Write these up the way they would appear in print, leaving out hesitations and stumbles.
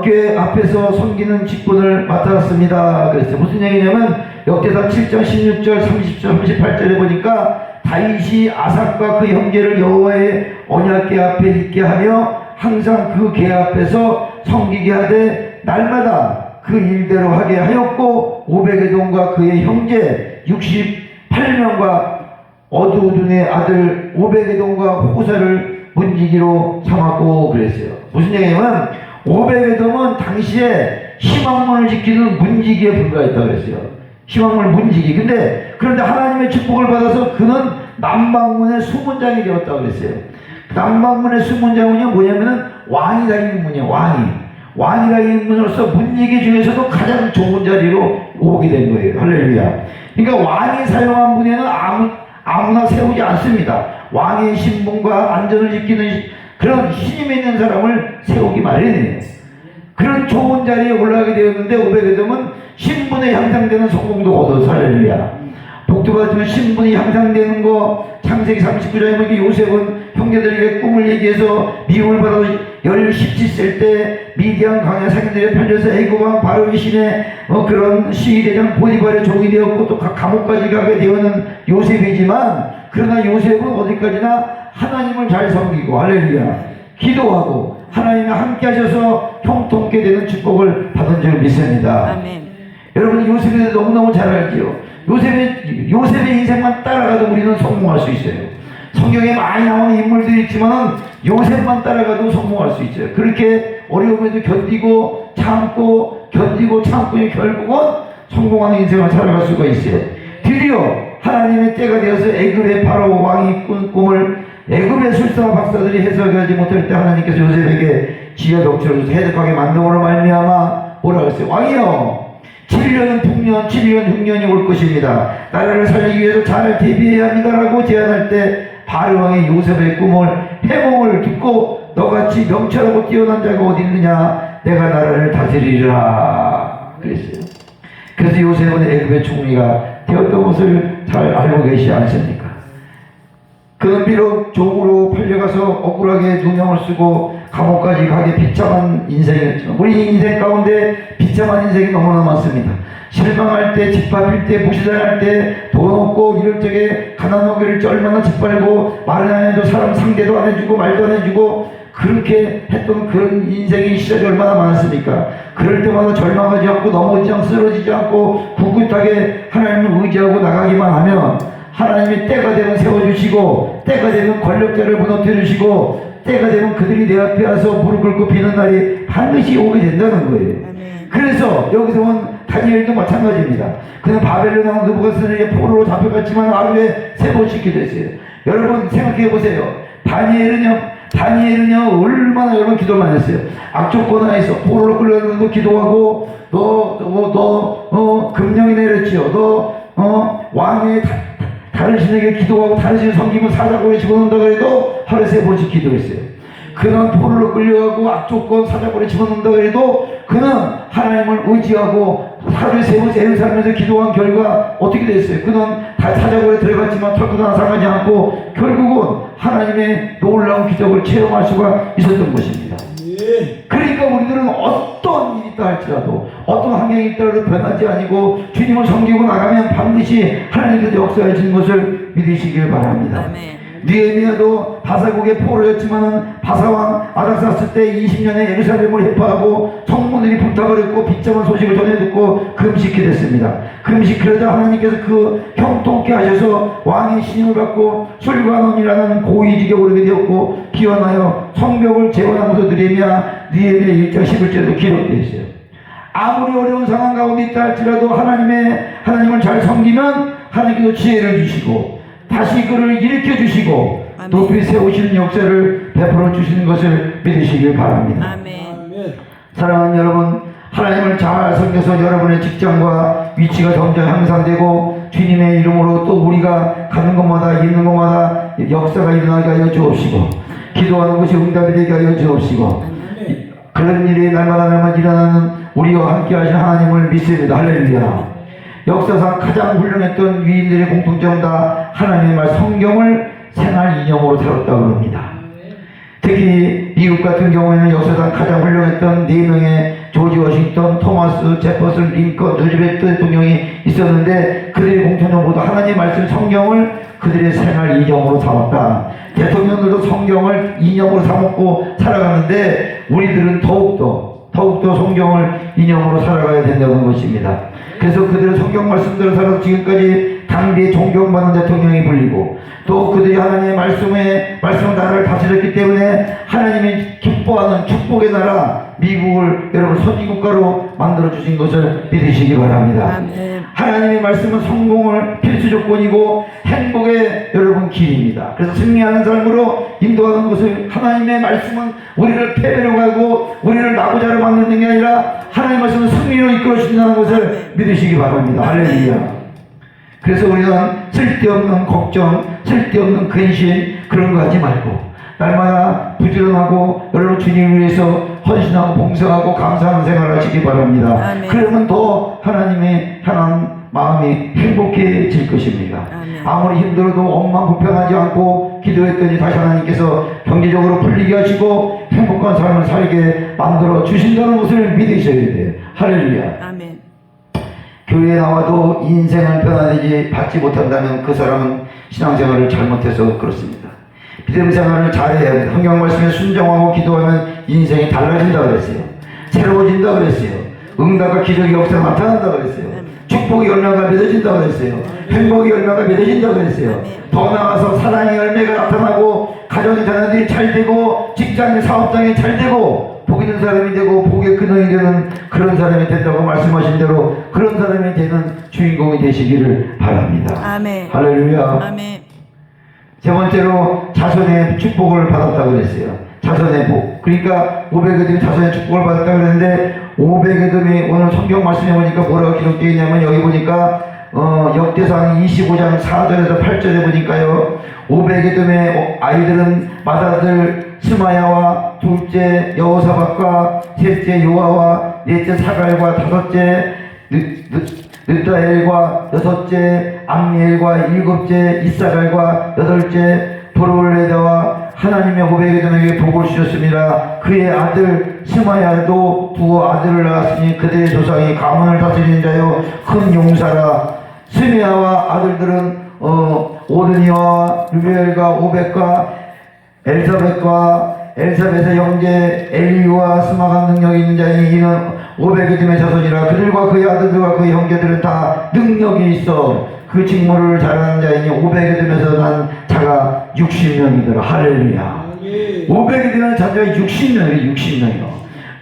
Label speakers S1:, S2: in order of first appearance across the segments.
S1: 교회 앞에서 섬기는 직분을 맡았습니다. 그랬어요. 무슨 얘기냐면 역대상 7장 16절 30절 38절에 보니까 다윗이 아삭과 그 형제를 여호와의 언약궤 앞에 있게 하며 항상 그 궤 앞에서 섬기게 하되 날마다 그 일대로 하게 하였고 오베게돔과 그의 형제 68명과 어두우둔의 아들 오베게돔과 호사를 문지기로 삼았고 그랬어요. 무슨 얘기냐면 오베게돔은 당시에 희망문을 지키는 문지기에 불과했다고 그랬어요. 희망문 문지기. 그런데 하나님의 축복을 받아서 그는 남방문의 수문장이 되었다고 그랬어요. 남방문의 수문장은 뭐냐면은 왕이 다니는 문이에요. 왕이 다니는 문으로서 문지기 중에서도 가장 좋은 자리로 오게 된 거예요. 할렐루야. 그러니까 왕이 사용한 문에는 아무나 세우지 않습니다. 왕의 신분과 안전을 지키는 그런 힘이 있는 사람을 세우기 마련이에요. 그런 좋은 자리에 올라가게 되었는데 오베게돔은 신분에 향상되는 성공도 거둬서 할렐루야. 복도 받으면 신분이 향상되는 거. 창세기 39장에 보니까 요셉은 형제들에게 꿈을 얘기해서 미움을 받아 17살 때 미디안 광야 상인들에 팔려서 애굽왕 바로의 신의 그런 시위대장 보디발의 종이 되었고 또 감옥까지 가게 되어는 요셉이지만, 그러나 요셉은 어디까지나 하나님을 잘 섬기고 할렐루야 기도하고 하나님이 함께 하셔서 형통케 되는 축복을 받은 줄 믿습니다.
S2: 아멘.
S1: 여러분 요셉에 대해서 너무너무 잘 알지요. 요셉의 인생만 따라가도 우리는 성공할 수 있어요. 성경에 많이 나오는 인물들이 있지만 요셉만 따라가도 성공할 수 있어요. 그렇게 어려움에도 견디고 참고 결국은 성공하는 인생을 살아갈 수가 있어요. 드디어 하나님의 때가 되어서 애굽의 바로 왕이 꾼 꿈을 애굽의 술사 박사들이 해석하지 못할 때 하나님께서 요셉에게 지혜 덕지를 줘서 해석하게 만듦으로 말미암아 뭐라고 했어요? 왕이여, 7년은 풍년 7년 흉년이 올 것입니다. 나라를 살리기 위해서 잘 대비해야 합니다라고 제안할 때 바로왕이 요셉의 꿈을 해몽을 듣고 너같이 명철하고 뛰어난 자가 어디 있느냐, 내가 나라를 다스리리라 그랬어요. 그래서 요셉은 애굽의 총리가 되었던 것을 잘 알고 계시지 않습니까? 그는 비록 종으로 팔려가서 억울하게 누명을 쓰고 감옥까지 가게 비참한 인생이었지만 우리 인생 가운데 비참한 인생이 너무나 많습니다. 실망할 때, 짓밟힐 때, 무시당할 때, 돈 없고 이럴 적에 가난하기를 얼마나 짓밟고 말은 안 해도 사람 상대도 안 해주고 말도 안 해주고 그렇게 했던 그런 인생의 시절이 얼마나 많습니까? 그럴 때마다 절망하지 않고 넘어지지 않고 쓰러지지 않고 꿋꿋하게 하나님을 의지하고 나가기만 하면 하나님이 때가 되면 세워주시고 때가 되면 권력자를 무너뜨려주시고 때가 되면 그들이 내 앞에 와서 무릎 꿇고 비는 날이 반드시 오게 된다는 거예요. 그래서 여기서 본 다니엘도 마찬가지입니다. 그는 바벨론 왕 느부갓네살에게 포로로 잡혀갔지만 하루에 3번씩 기도했어요. 여러분 생각해 보세요. 다니엘은요 얼마나 여러분 기도 많이 했어요. 악조건 하에서 포로로 끌려가는 기도하고 금령이 내렸지요. 왕의 다른 신에게 기도하고 다른 신을 섬기면 사자굴에 집어넣는다고 해도 하루에 3번씩 기도했어요. 그는 포로로 끌려가고 악조건 사자굴에 집어넣는다고 해도 그는 하나님을 의지하고 하루에 3번 애를 살면서 기도한 결과 어떻게 됐어요? 그는 다 사자굴에 들어갔지만 털끝 하나 상하지 않고 결국은 하나님의 놀라운 기적을 체험할 수가 있었던 것입니다. 그러니까 우리들은 어떤 일이 있다 할지라도 어떤 환경이 있다고 변하지 아니고 주님을 섬기고 나가면 반드시 하나님께서 역사하시는 것을 믿으시길 바랍니다. 느헤미야도 바사국의 포로였지만은 바사왕 아닥사스 때 20년에 예루살렘을 해파하고 성문들이 불타버렸고 비참한 소식을 전해 듣고 금식해 됐습니다. 금식하려다 하나님께서 그 형통케 하셔서 왕의 신임을 받고 술관원이라는 고위직에 오르게 되었고 기원하여 성벽을 재건하면서 느헤미야 1장 11절에도 기록되어 있어요. 아무리 어려운 상황 가운데 있다 할지라도 하나님을 잘 섬기면 하나님께서 지혜를 주시고 다시 그를 일으켜 주시고 높이 세우시는 역사를 베풀어 주시는 것을 믿으시길 바랍니다.
S2: 아멘.
S1: 사랑하는 여러분, 하나님을 잘 섬겨서 여러분의 직장과 위치가 점점 향상되고 주님의 이름으로 또 우리가 가는 곳마다 있는 곳마다 역사가 일어나게 하여 주옵시고 기도하는 것이 응답이 되게 하여 주옵시고 그런 일이 날마다 일어나는 우리와 함께 하신 하나님을 믿습니다. 할렐루야. 역사상 가장 훌륭했던 위인들의 공통점 다 하나님의 말 성경을 생활 인형으로 다뤘다고 합니다. 특히 미국 같은 경우에는 역사상 가장 훌륭했던 4명의 조지 워싱턴, 토마스 제퍼슨, 링컨, 루즈벨트 대통령이 있었는데 그들의 공통점 모두 하나님의 말씀 성경을 그들의 생활 이념으로 삼았다. 대통령들도 성경을 이념으로 삼았고 살아가는데 우리들은 더욱더 성경을 이념으로 살아가야 된다는 것입니다. 그래서 그들은 성경 말씀대로 살아서 지금까지 당대에 존경받는 대통령이 불리고 또 그들이 하나님의 말씀으로 나라를 다스렸기 때문에 하나님이 기뻐하는 축복의 나라 미국을 여러분 선진국가로 만들어주신 것을 믿으시기 바랍니다. 하나님의 말씀은 성공을 필수 조건이고 행복의 여러분 길입니다. 그래서 승리하는 삶으로 인도하는 것을 하나님의 말씀은 우리를 패배로 가고 우리를 나고자로 만드는 게 아니라 하나님의 말씀은 승리로 이끌어 주신다는 것을 믿으시기 바랍니다. 할렐루야. 그래서 우리는 쓸데없는 걱정, 쓸데없는 근심 그런 거 하지 말고 날마다 부지런하고 여러분 주님을 위해서 헌신하고 봉사하고 감사하는 생활을 하시기 바랍니다.
S2: 아멘.
S1: 그러면 더 하나님의 향한 마음이 행복해질 것입니다.
S2: 아멘.
S1: 아무리 힘들어도 엄만 불평하지 않고 기도했더니 다시 하나님께서 경제적으로 풀리게 하시고 행복한 삶을 살게 만들어 주신다는 것을 믿으셔야 돼요. 할렐루야.
S2: 아멘.
S1: 교회에 나와도 인생을 변화되지 받지 못한다면 그 사람은 신앙생활을 잘못해서 그렇습니다. 믿음 생활을 잘해야 합니다. 성경 말씀에 순종하고 기도하면 인생이 달라진다 그랬어요. 새로워진다 그랬어요. 응답과 기적의 역사가 나타난다 그랬어요. 축복의 열매가 맺어진다 그랬어요. 행복의 열매가 맺어진다 그랬어요. 더 나아가서 사랑의 열매가 나타나고 가정의 자녀들이 잘되고 직장의 사업장이 잘되고 복 있는 사람이 되고 복의 근원이 되는 그런 사람이 된다고 말씀하신 대로 그런 사람이 되는 주인공이 되시기를 바랍니다.
S2: 아멘.
S1: 할렐루야.
S2: 아멘.
S1: 세 번째로 자손의 축복을 받았다고 그랬어요. 자손의 복. 그러니까 500에돔이 자손의 축복을 받았다고 그랬는데 500에돔이 오늘 성경 말씀에 보니까 뭐라고 기록되어 있냐면 여기 보니까 역대상 25장 4절에서 8절에 보니까요. 500에돔의 아이들은 맏아들 스마야와 둘째 여호사밧과 셋째 요아와 넷째 사갈과 다섯째 느다엘과 여섯째 암미엘과 일곱째 이사갈과 여덟째 브롤레다와 하나님의 500에돔에게 복을 주셨습니다. 그의 아들 스마야도 두 아들을 낳았으니 그들의 조상이 가문을 다스리는 자요 큰 용사라. 스미야와 아들들은 오드니와 루벨과 오벳과 엘사벳의 형제 엘리와 스마가 능력이 있는 자니 이는 500에돔의 자손이라. 그들과 그의 아들들과 그의 형제들은 다 능력이 있어 그 직무를 잘하는 자이니 500에돔에서 난 자가 60명이더라. 할렐루야. 500에돔의 자녀가 60명이에요.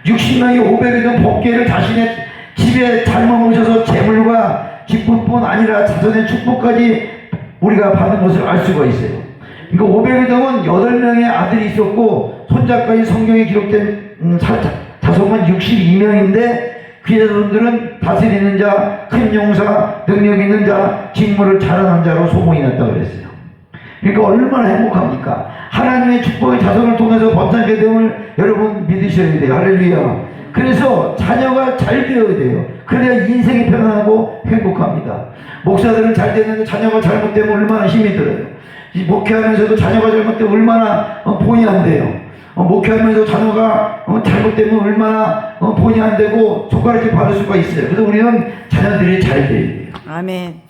S1: 60명이 500에돔 복계를 자신의 집에 잘 머무셔서 재물과 기쁨뿐 아니라 자손의 축복까지 우리가 받은 것을 알 수가 있어요. 그러니까 500에돔은 8명의 아들이 있었고 손자까지 성경에 기록된 자손은 62명인데 그 자손들은 다스리는 자, 큰 용사, 능력 있는 자, 직무를 잘하는 자로 소문이 났다고 그랬어요. 그러니까 얼마나 행복합니까? 하나님의 축복의 자손을 통해서 번창하게 됨을 여러분 믿으셔야 돼요. 할렐루야. 그래서 자녀가 잘 되어야 돼요. 그래야 인생이 편안하고 행복합니다. 목사들은 잘 되는데 자녀가 잘못되면 얼마나 힘이 들어요. 목회하면서도 자녀가 잘못되면 얼마나 본의 안 돼요. 목회하면서 자녀가 잘못되면 얼마나 본의 안 되고 손가락질 받을 수가 있어요. 그래서 우리는 자녀들이 잘 돼야 돼요.
S2: 아멘.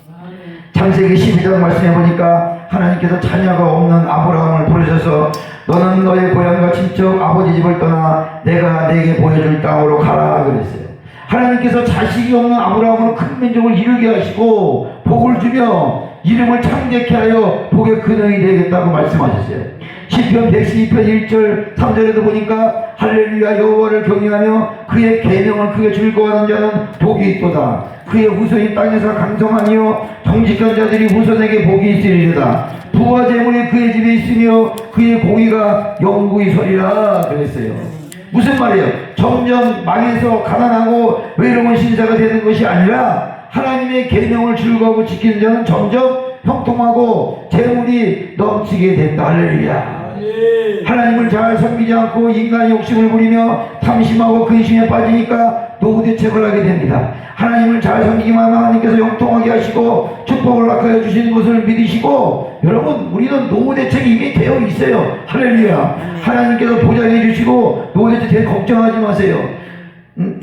S1: 창세기 12장 말씀해 보니까 하나님께서 자녀가 없는 아브라함을 부르셔서 너는 너의 고향과 친척 아버지 집을 떠나 내가 내게 보여줄 땅으로 가라 그랬어요. 하나님께서 자식이 없는 아브라함을 큰 민족을 이루게 하시고 복을 주며 이름을 창대케 하여 복의 근원이 되겠다고 말씀하셨어요. 시편 112편 1절 3절에도 보니까 할렐루야 여호와를 경외하며 그의 계명을 크게 즐거워하는 자는 복이 있도다. 그의 후손이 땅에서 강성하며 정직한 자들이 후손에게 복이 있으리로다. 부와 재물이 그의 집에 있으며 그의 공의가 영구히 서리라 그랬어요. 무슨 말이에요? 점점 망해서 가난하고 외로운 신사가 되는 것이 아니라 하나님의 계명을 즐거워하고 지키는 자는 점점 형통하고 재물이 넘치게 된다. 할렐루야. 하나님을 잘 섬기지 않고 인간의 욕심을 부리며 탐심하고 근심에 빠지니까 노후대책을 하게 됩니다. 하나님을 잘 섬기기만 하면 하나님께서 형통하게 하시고 축복을 낙하여 주시는 것을 믿으시고, 여러분 우리는 노후대책이 이미 되어 있어요. 할렐루야. 하나님께서 보장해 주시고 노후대책 되게 걱정하지 마세요.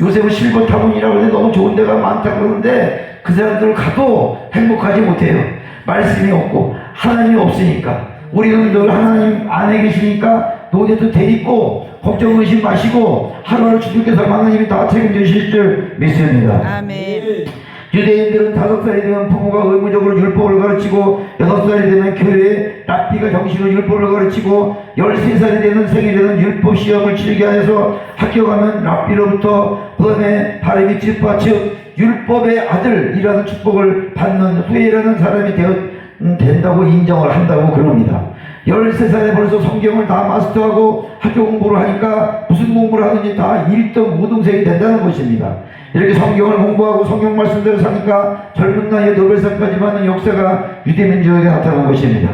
S1: 요셉은 실버 타운이라고 하는데 너무 좋은 데가 많다 그러는데 그 사람들 가도 행복하지 못해요. 말씀이 없고 하나님이 없으니까. 우리는 늘 하나님 안에 계시니까 노후대책 돼 있고 걱정 의심 마시고 하루하루 주님께서 하나님이 다 책임져 주실 줄 믿습니다.
S2: 아멘.
S1: 유대인들은 5살이 되면 부모가 의무적으로 율법을 가르치고 6살이 되면 교회에 랍비가 정식으로 율법을 가르치고 13살이 되면 생일에는 율법 시험을 치르게 하여서 합격하면 랍비로부터 그 다음에 바레미 찌파 즉 율법의 아들이라는 축복을 받는 후예라는 사람이 된다고 인정을 한다고 그럽니다. 13살에 벌써 성경을 다 마스터하고 학교 공부를 하니까 무슨 공부를 하든지 다 1등 우등생이 된다는 것입니다. 이렇게 성경을 공부하고 성경 말씀대로 사니까 젊은 나이에 노벨상까지 받는 역사가 유대민족에게 나타난 것입니다.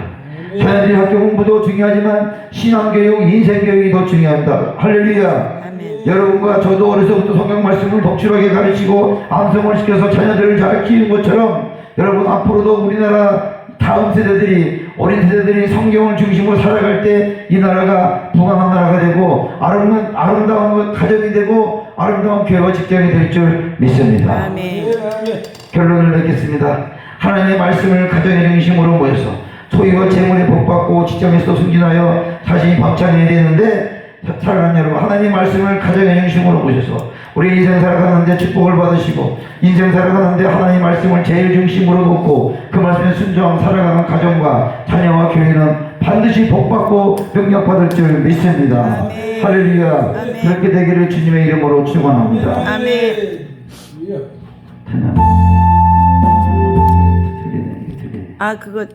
S1: 자녀들이 학교 공부도 중요하지만 신앙교육, 인생교육이 더 중요합니다. 할렐루야.
S2: 아멘.
S1: 여러분과 저도 어려서부터 성경 말씀을 독출하게 가르치고 암송을 시켜서 자녀들을 잘 키우는 것처럼 여러분 앞으로도 우리나라 다음 세대들이, 어린 세대들이 성경을 중심으로 살아갈 때 이 나라가 부강한 나라가 되고 아름다운 가정이 되고 아름다운 교회와 직장이 될 줄 믿습니다.
S2: 아멘.
S1: 결론을 맺겠습니다. 하나님의 말씀을 가정의 중심으로 모여서 소유와 재물에 복받고 직장에서 승진하여 자신이 번창해야 되는데, 사랑하는 여러분, 하나님의 말씀을 가정의 중심으로 모셔서 우리 인생 살아가는데 축복을 받으시고 인생 살아가는데 하나님의 말씀을 제일 중심으로 놓고 그 말씀에 순종 살아가는 가정과 자녀와 교회는 반드시 복받고 능력받을 줄 믿습니다.
S2: 아멘.
S1: 할렐루야.
S2: 아멘.
S1: 그렇게 되기를 주님의 이름으로 축원합니다.
S2: 아멘.
S1: 찬양.
S2: 아, 그거